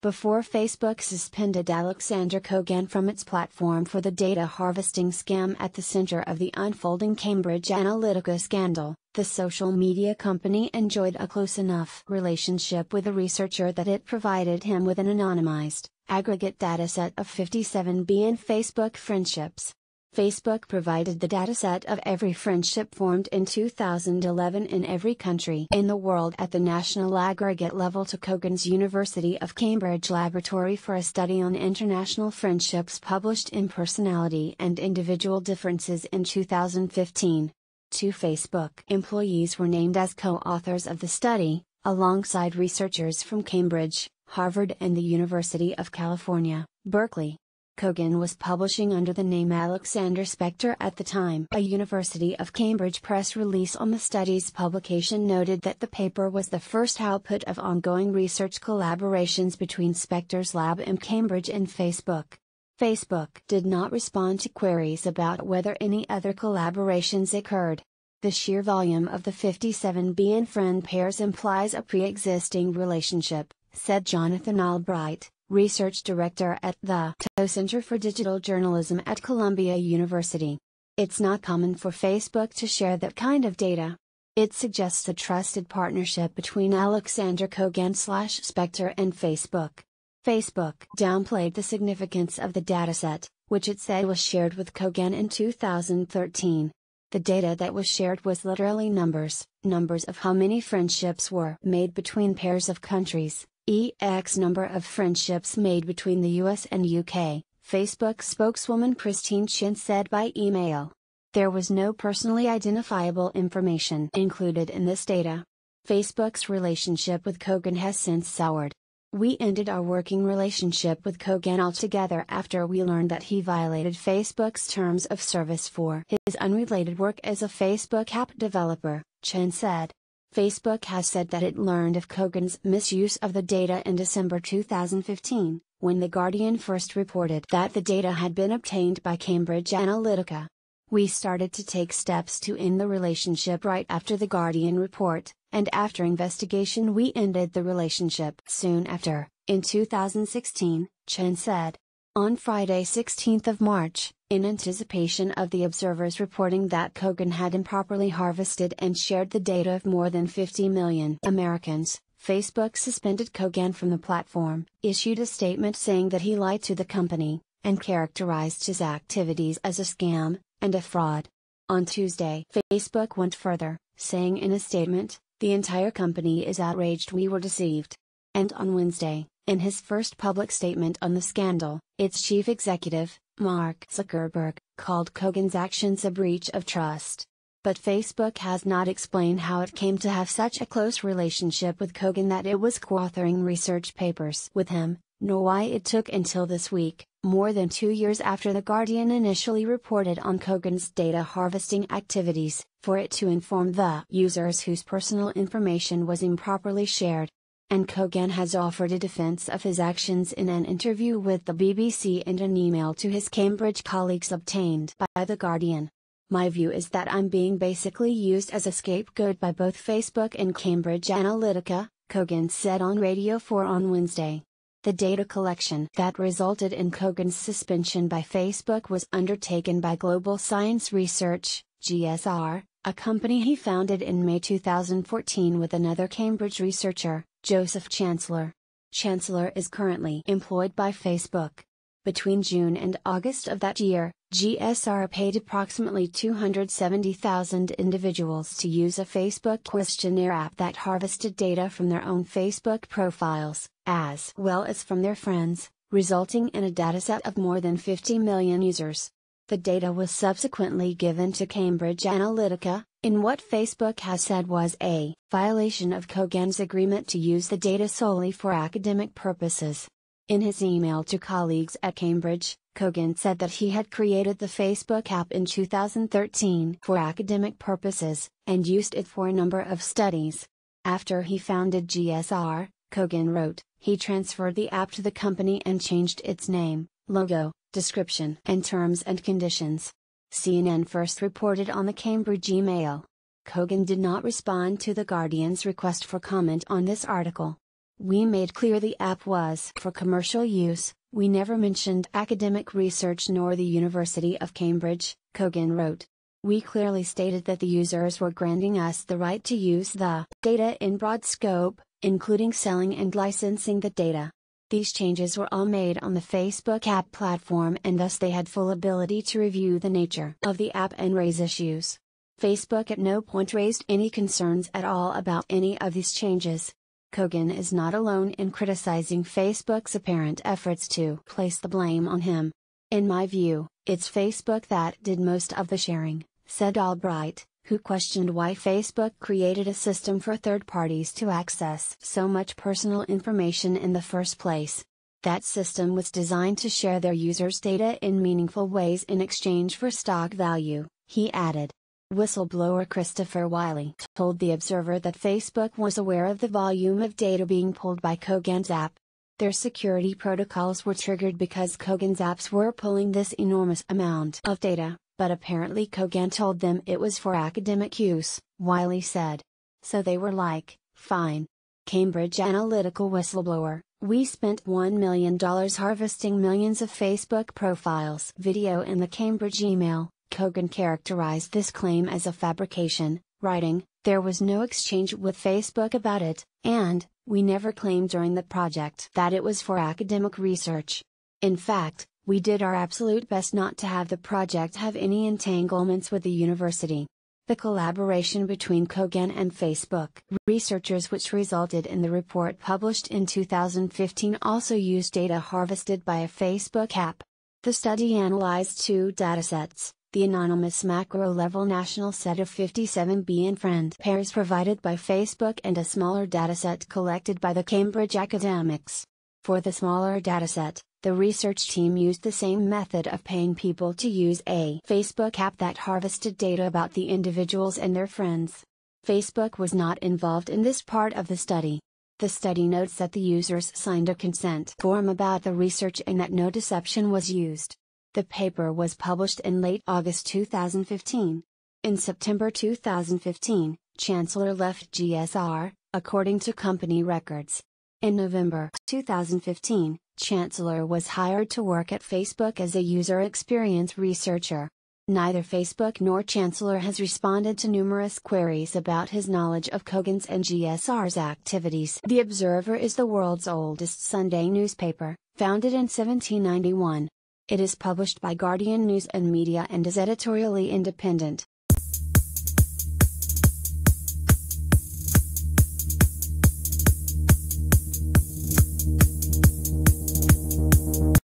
before Facebook suspended Alexander Kogan from its platform for the data harvesting scam at the center of the unfolding Cambridge Analytica scandal. The social media company enjoyed a close enough relationship with the researcher that it provided him with an anonymized, aggregate dataset of 57 billion Facebook friendships. Facebook provided the dataset of every friendship formed in 2011 in every country in the world at the national aggregate level to Kogan's University of Cambridge Laboratory for a study on international friendships published in Personality and Individual Differences in 2015. Two Facebook employees were named as co-authors of the study, alongside researchers from Cambridge, Harvard and the University of California, Berkeley. Kogan was publishing under the name Alexander Spector at the time. A University of Cambridge press release on the study's publication noted that the paper was the first output of ongoing research collaborations between Spector's lab in Cambridge and Facebook. Facebook did not respond to queries about whether any other collaborations occurred. The sheer volume of the 57 billion friend pairs implies a pre-existing relationship, said Jonathan Albright, research director at the TO Center for Digital Journalism at Columbia University. It's not common for Facebook to share that kind of data. It suggests a trusted partnership between Alexander Kogan/Spector and Facebook. Facebook downplayed the significance of the dataset, which it said was shared with Kogan in 2013. The data that was shared was literally numbers of how many friendships were made between pairs of countries. X number of friendships made between the US and UK, Facebook spokeswoman Christine Chin said by email. There was no personally identifiable information included in this data. Facebook's relationship with Kogan has since soured. We ended our working relationship with Kogan altogether after we learned that he violated Facebook's terms of service for his unrelated work as a Facebook app developer, Chen said. Facebook has said that it learned of Kogan's misuse of the data in December 2015, when The Guardian first reported that the data had been obtained by Cambridge Analytica. We started to take steps to end the relationship right after The Guardian report, and after investigation we ended the relationship soon after, in 2016, Chen said. On Friday 16th of March, in anticipation of the Observer's reporting that Kogan had improperly harvested and shared the data of more than 50 million Americans, Facebook suspended Kogan from the platform, issued a statement saying that he lied to the company, and characterized his activities as a scam and a fraud. On Tuesday, Facebook went further, saying in a statement, "The entire company is outraged we were deceived." And on Wednesday, in his first public statement on the scandal, its chief executive, Mark Zuckerberg, called Kogan's actions a breach of trust. But Facebook has not explained how it came to have such a close relationship with Kogan that it was co-authoring research papers with him, nor why it took until this week, more than 2 years after The Guardian initially reported on Kogan's data harvesting activities, for it to inform the users whose personal information was improperly shared. And Kogan has offered a defense of his actions in an interview with the BBC and an email to his Cambridge colleagues obtained by The Guardian. "My view is that I'm being basically used as a scapegoat by both Facebook and Cambridge Analytica," Kogan said on Radio 4 on Wednesday. The data collection that resulted in Kogan's suspension by Facebook was undertaken by Global Science Research, GSR, a company he founded in May 2014 with another Cambridge researcher, Joseph Chancellor. Chancellor is currently employed by Facebook. Between June and August of that year, GSR paid approximately 270,000 individuals to use a Facebook questionnaire app that harvested data from their own Facebook profiles, as well as from their friends, resulting in a dataset of more than 50 million users. The data was subsequently given to Cambridge Analytica, in what Facebook has said was a violation of Kogan's agreement to use the data solely for academic purposes. In his email to colleagues at Cambridge, Kogan said that he had created the Facebook app in 2013 for academic purposes, and used it for a number of studies. After he founded GSR, Kogan wrote, he transferred the app to the company and changed its name, logo, description and terms and conditions. CNN first reported on the Cambridge email. Kogan did not respond to The Guardian's request for comment on this article. We made clear the app was for commercial use. We never mentioned academic research nor the University of Cambridge, Kogan wrote. We clearly stated that the users were granting us the right to use the data in broad scope, including selling and licensing the data. These changes were all made on the Facebook app platform, and thus they had full ability to review the nature of the app and raise issues. Facebook at no point raised any concerns at all about any of these changes. Kogan is not alone in criticizing Facebook's apparent efforts to place the blame on him. In my view, it's Facebook that did most of the sharing, said Albright, who questioned why Facebook created a system for third parties to access so much personal information in the first place. That system was designed to share their users' data in meaningful ways in exchange for stock value, he added. Whistleblower Christopher Wiley told The Observer that Facebook was aware of the volume of data being pulled by Kogan's app. Their security protocols were triggered because Kogan's apps were pulling this enormous amount of data, but apparently Kogan told them it was for academic use, Wiley said. So they were like, fine. Cambridge Analytica whistleblower, we spent $1 million harvesting millions of Facebook profiles. Video in the Cambridge email. Kogan characterized this claim as a fabrication, writing, "There was no exchange with Facebook about it, and we never claimed during the project that it was for academic research. In fact, we did our absolute best not to have the project have any entanglements with the university." The collaboration between Kogan and Facebook researchers, which resulted in the report published in 2015, also used data harvested by a Facebook app. The study analyzed two datasets: the anonymous macro-level national set of 57B and friend pairs provided by Facebook, and a smaller dataset collected by the Cambridge academics. For the smaller dataset, the research team used the same method of paying people to use a Facebook app that harvested data about the individuals and their friends. Facebook was not involved in this part of the study. The study notes that the users signed a consent form about the research and that no deception was used. The paper was published in late August 2015. In September 2015, Chancellor left GSR, according to company records. In November 2015, Chancellor was hired to work at Facebook as a user experience researcher. Neither Facebook nor Chancellor has responded to numerous queries about his knowledge of Kogan's and GSR's activities. The Observer is the world's oldest Sunday newspaper, founded in 1791. It is published by Guardian News and Media and is editorially independent.